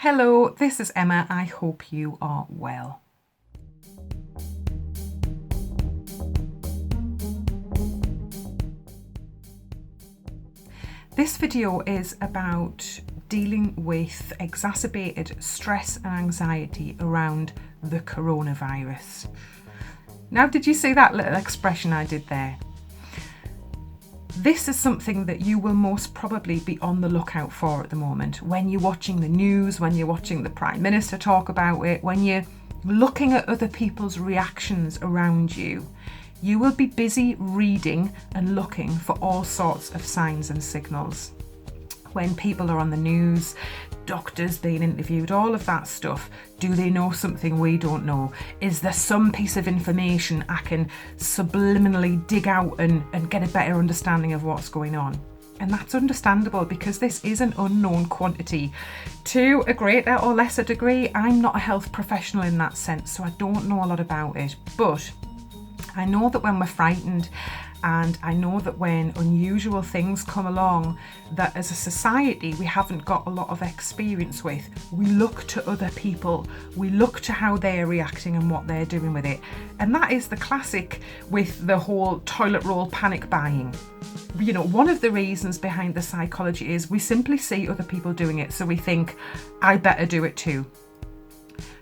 Hello, this is Emma. I hope you are well. This video is about dealing with exacerbated stress and anxiety around the coronavirus. Now, did you see that little expression I did there? This is something that you will most probably be on the lookout for at the moment. When you're watching the news, when you're watching the Prime Minister talk about it, when you're looking at other people's reactions around you, you will be busy reading and looking for all sorts of signs and signals. When people are on the news, doctors being interviewed, all of that stuff, do they know something we don't know? Is there some piece of information I can subliminally dig out and get a better understanding of what's going on? And that's understandable because this is an unknown quantity. To a greater or lesser degree, I'm not a health professional in that sense, so I don't know a lot about it. But I know that when we're frightened, and I know that when unusual things come along that as a society we haven't got a lot of experience with, we look to other people, we look to how they're reacting and what they're doing with it. And that is the classic with the whole toilet roll panic buying. You know, one of the reasons behind the psychology is we simply see other people doing it, so we think, I better do it too.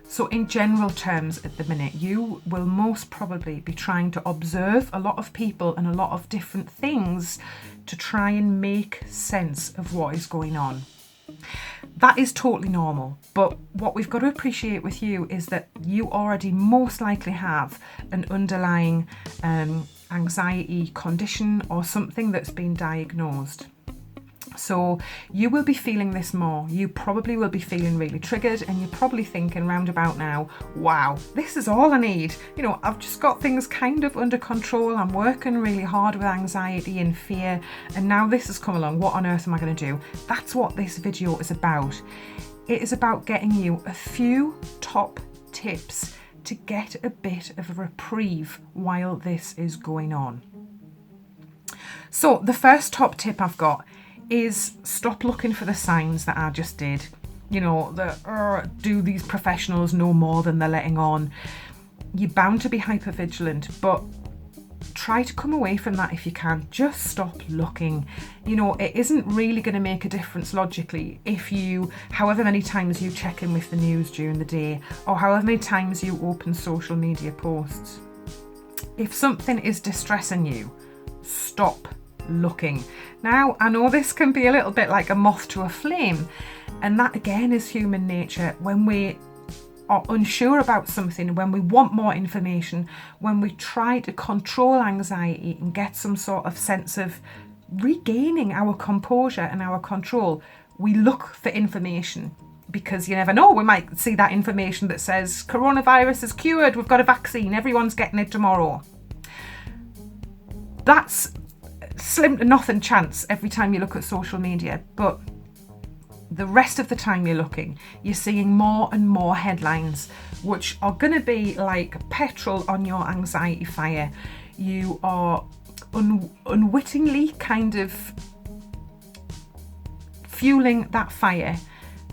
So in general terms at the minute, you will most probably be trying to observe a lot of people and a lot of different things to try and make sense of what is going on. That is totally normal, but what we've got to appreciate with you is that you already most likely have an underlying anxiety condition or something that's been diagnosed. So you will be feeling this more. You probably will be feeling really triggered, and you're probably thinking round about now, wow, this is all I need. You know, I've just got things kind of under control. I'm working really hard with anxiety and fear, and now this has come along. What on earth am I going to do? That's what this video is about. It is about getting you a few top tips to get a bit of a reprieve while this is going on. So the first top tip I've got is stop looking for the signs that I just did. You know, do these professionals know more than they're letting on? You're bound to be hypervigilant, but try to come away from that if you can. Just stop looking. You know, it isn't really going to make a difference logically if you, however many times you check in with the news during the day, or however many times you open social media posts. If something is distressing you, stop looking. Now, I know this can be a little bit like a moth to a flame, and that again is human nature. When we are unsure about something, when we want more information, when we try to control anxiety and get some sort of sense of regaining our composure and our control, we look for information because you never know, we might see that information that says coronavirus is cured, we've got a vaccine, everyone's getting it tomorrow. That's slim to nothing chance every time you look at social media, but the rest of the time you're looking, you're seeing more and more headlines which are going to be like petrol on your anxiety fire. You are unwittingly kind of fueling that fire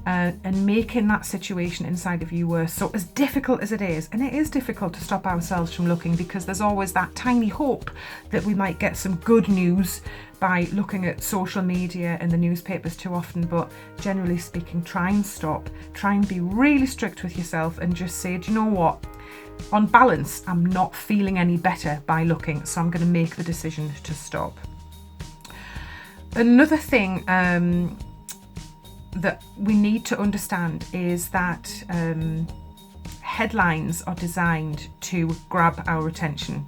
and making that situation inside of you worse. So as difficult as it is, and it is difficult to stop ourselves from looking because there's always that tiny hope that we might get some good news by looking at social media and the newspapers too often, but generally speaking, try and stop. Try and be really strict with yourself and just say, do you know what? On balance, I'm not feeling any better by looking, so I'm going to make the decision to stop. Another thing that we need to understand is that headlines are designed to grab our attention.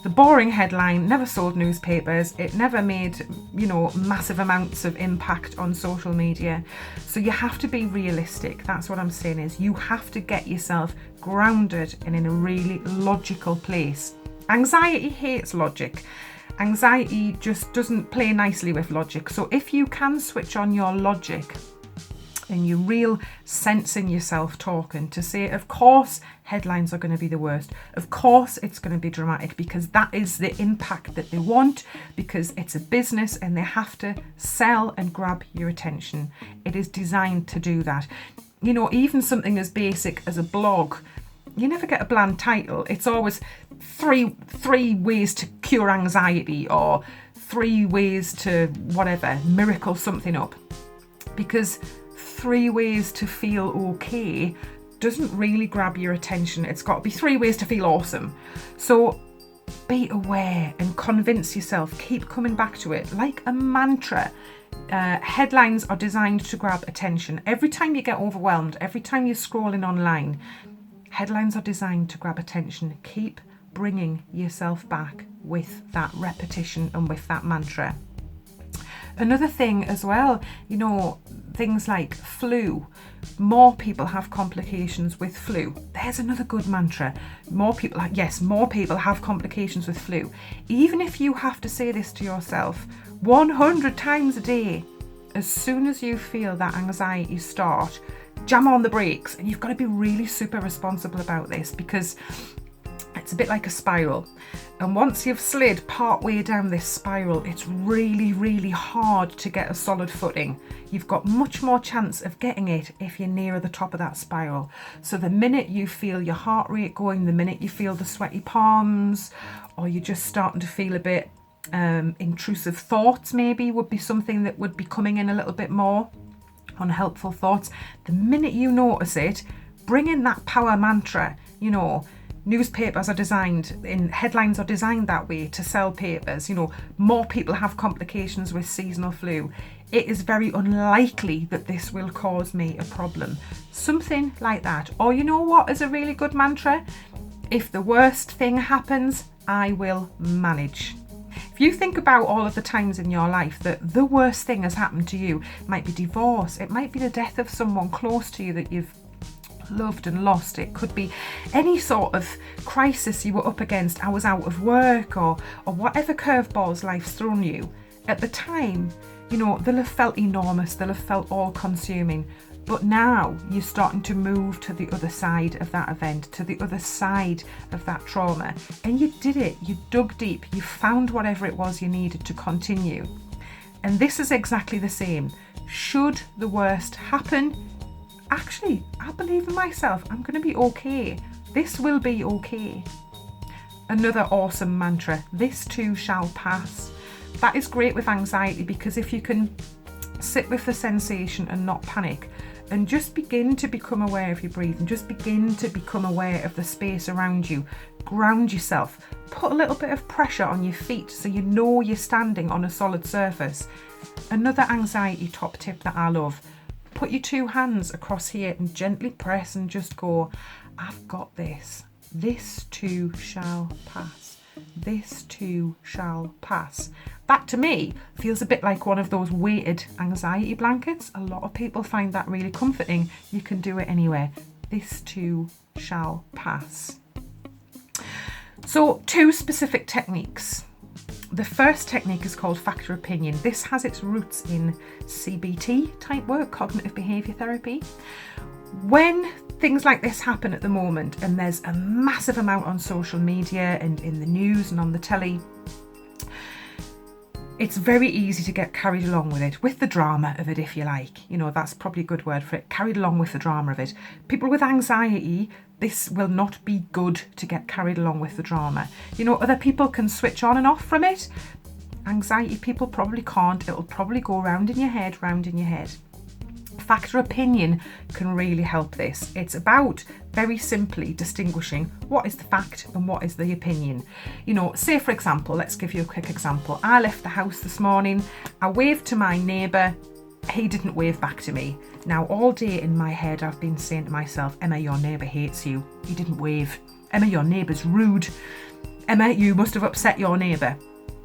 The boring headline never sold newspapers. It never made, you know, massive amounts of impact on social media. So you have to be realistic. That's what I'm saying, is you have to get yourself grounded and in a really logical place. Anxiety hates logic. Anxiety just doesn't play nicely with logic. So if you can switch on your logic and your real sense in yourself talking to say, of course, headlines are going to be the worst. Of course, it's going to be dramatic because that is the impact that they want, because it's a business and they have to sell and grab your attention. It is designed to do that. Even something as basic as a blog, you never get a bland title. It's always three ways to cure anxiety, or 3 ways to whatever, miracle something up. Because 3 ways to feel okay doesn't really grab your attention. It's got to be 3 ways to feel awesome. So be aware and convince yourself. Keep coming back to it like a mantra. Headlines are designed to grab attention. Every time you get overwhelmed, every time you're scrolling online, headlines are designed to grab attention. Keep bringing yourself back with that repetition and with that mantra. Another thing as well, things like flu. More people have complications with flu. There's another good mantra. More people have complications with flu. Even if you have to say this to yourself 100 times a day, as soon as you feel that anxiety start, jam on the brakes. And you've got to be really super responsible about this, because it's a bit like a spiral. And once you've slid part way down this spiral, it's really, really hard to get a solid footing. You've got much more chance of getting it if you're nearer the top of that spiral. So the minute you feel your heart rate going, the minute you feel the sweaty palms, or you're just starting to feel a bit intrusive thoughts, maybe would be something that would be coming in a little bit more, unhelpful thoughts. The minute you notice it, bring in that power mantra. Newspapers are headlines are designed that way to sell papers. More people have complications with seasonal flu. It is very unlikely that this will cause me a problem. Something like that. Or what is a really good mantra? If the worst thing happens, I will manage. If you think about all of the times in your life that the worst thing has happened to you, it might be divorce, it might be the death of someone close to you that you've loved and lost. It could be any sort of crisis you were up against. I was out of work, or whatever curveballs life's thrown you. At the time, they'll have felt enormous, they'll have felt all-consuming. But now you're starting to move to the other side of that event, to the other side of that trauma. And you did it. You dug deep. You found whatever it was you needed to continue. And this is exactly the same. Should the worst happen, actually, I believe in myself. I'm going to be okay. This will be okay. Another awesome mantra. This too shall pass. That is great with anxiety, because if you can sit with the sensation and not panic, and just begin to become aware of your breathing, just begin to become aware of the space around you, ground yourself, put a little bit of pressure on your feet so you're standing on a solid surface. Another anxiety top tip that I love: put your 2 hands across here and gently press and just go, I've got this. This too shall pass. This too shall pass. That to me feels a bit like one of those weighted anxiety blankets. A lot of people find that really comforting. You can do it anywhere. This too shall pass. So 2 specific techniques. The first technique is called factor opinion. This has its roots in CBT type work, cognitive behaviour therapy. When things like this happen at the moment, and there's a massive amount on social media and in the news and on the telly, it's very easy to get carried along with it, with the drama of it, if you like. That's probably a good word for it. Carried along with the drama of it. People with anxiety, this will not be good to get carried along with the drama. Other people can switch on and off from it. Anxiety people probably can't. It'll probably go round in your head. Factor opinion can really help this. It's about very simply distinguishing what is the fact and what is the opinion. Say for example, let's give you a quick example. I left the house this morning. I waved to my neighbour. He didn't wave back to me. Now all day in my head I've been saying to myself, Emma, your neighbour hates you. He didn't wave. Emma, your neighbour's rude. Emma, you must have upset your neighbour.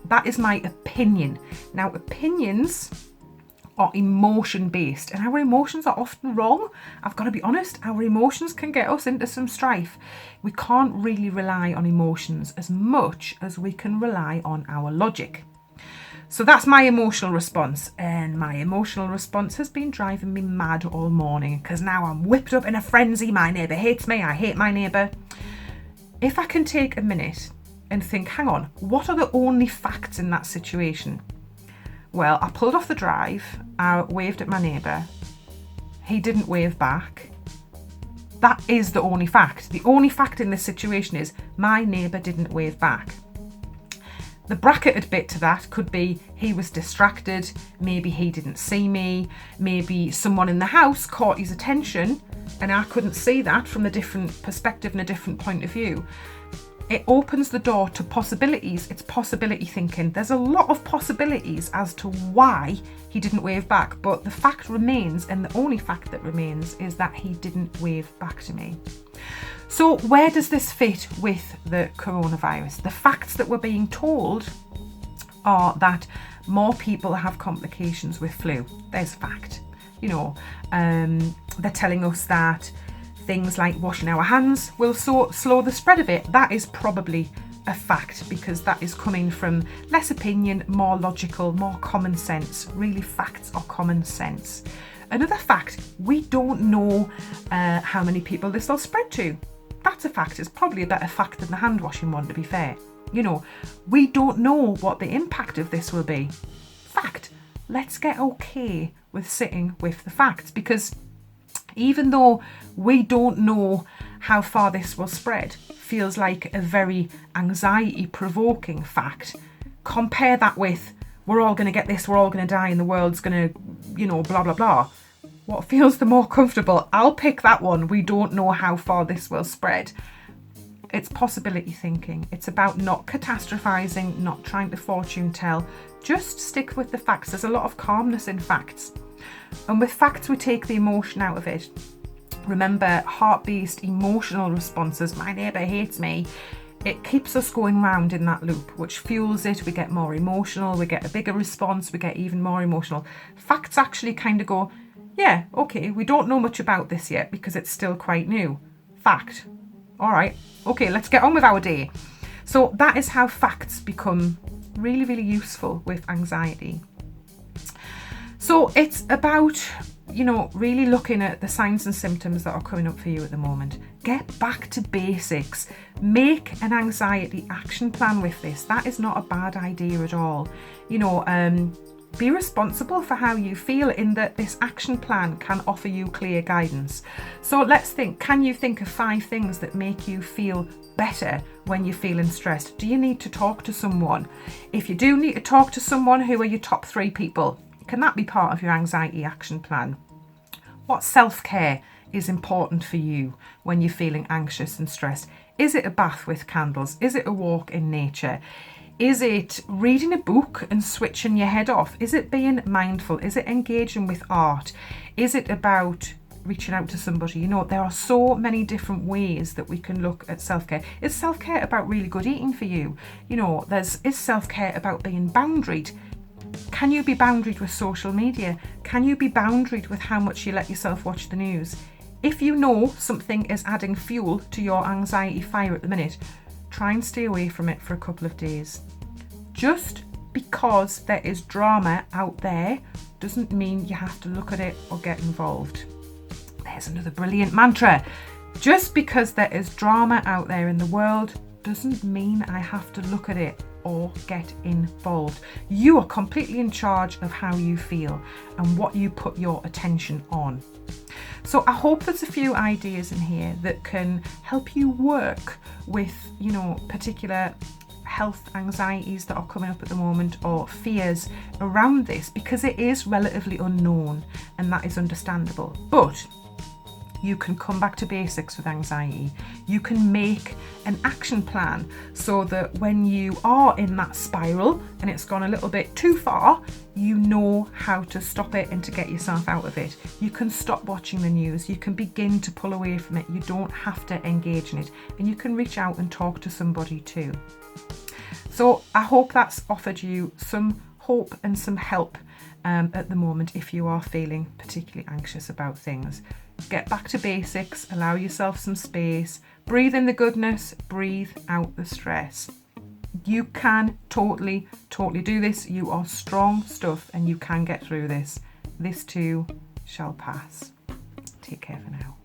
That is my opinion. Now opinions are emotion based, and our emotions are often wrong. I've got to be honest, our emotions can get us into some strife. We can't really rely on emotions as much as we can rely on our logic. So that's my emotional response, and my emotional response has been driving me mad all morning, because now I'm whipped up in a frenzy. My neighbour hates me, I hate my neighbour. If I can take a minute and think, hang on, what are the only facts in that situation? Well, I pulled off the drive, I waved at my neighbour. he didn't wave back. That is the only fact. The only fact in this situation is my neighbour didn't wave back. The bracketed bit to that could be he was distracted, maybe he didn't see me, maybe someone in the house caught his attention and I couldn't see that from a different perspective and a different point of view. It opens the door to possibilities. It's possibility thinking. There's a lot of possibilities as to why he didn't wave back, but the fact remains, and the only fact that remains, is that he didn't wave back to me. So where does this fit with the coronavirus? The facts that we're being told are that more people have complications with flu. There's a fact. They're telling us that things like washing our hands will slow the spread of it. That is probably a fact, because that is coming from less opinion, more logical, more common sense. Really, facts are common sense. Another fact, we don't know how many people this will spread to. That's a fact. It's probably a better fact than the hand washing one, to be fair. We don't know what the impact of this will be. Fact. Let's get okay with sitting with the facts, because even though we don't know how far this will spread, feels like a very anxiety-provoking fact. Compare that with, we're all going to get this, we're all going to die, and the world's going to, blah, blah, blah. What feels the more comfortable? I'll pick that one. We don't know how far this will spread. It's possibility thinking. It's about not catastrophizing, not trying to fortune tell. Just stick with the facts. There's a lot of calmness in facts. And with facts, we take the emotion out of it. Remember, heart-based emotional responses, my neighbour hates me, it keeps us going round in that loop, which fuels it. We get more emotional, we get a bigger response, we get even more emotional. Facts actually kind of go, yeah, okay, we don't know much about this yet because it's still quite new. Fact. All right, okay, let's get on with our day. So that is how facts become really, really useful with anxiety. So it's about, really looking at the signs and symptoms that are coming up for you at the moment. Get back to basics. Make an anxiety action plan with this. That is not a bad idea at all. Be responsible for how you feel, in that this action plan can offer you clear guidance. So let's think, can you think of 5 things that make you feel better when you're feeling stressed? Do you need to talk to someone? If you do need to talk to someone, who are your top 3 people? Can that be part of your anxiety action plan? What self-care is important for you when you're feeling anxious and stressed? Is it a bath with candles? Is it a walk in nature? Is it reading a book and switching your head off? Is it being mindful? Is it engaging with art? Is it about reaching out to somebody? There are so many different ways that we can look at self-care. Is self-care about really good eating for you? Is self-care about being boundaried? Can you be boundaried with social media? Can you be boundaried with how much you let yourself watch the news? If you know something is adding fuel to your anxiety fire at the minute, try and stay away from it for a couple of days. Just because there is drama out there doesn't mean you have to look at it or get involved. There's another brilliant mantra. Just because there is drama out there in the world doesn't mean I have to look at it or get involved. You are completely in charge of how you feel and what you put your attention on. So I hope there's a few ideas in here that can help you work with, particular health anxieties that are coming up at the moment, or fears around this, because it is relatively unknown, and that is understandable. But you can come back to basics with anxiety. You can make an action plan so that when you are in that spiral and it's gone a little bit too far, you know how to stop it and to get yourself out of it. You can stop watching the news. You can begin to pull away from it. You don't have to engage in it. And you can reach out and talk to somebody too. So I hope that's offered you some hope and some help at the moment if you are feeling particularly anxious about things. Get back to basics, allow yourself some space, breathe in the goodness, breathe out the stress. You can totally do this. You are strong stuff and you can get through this. This too shall pass. Take care for now.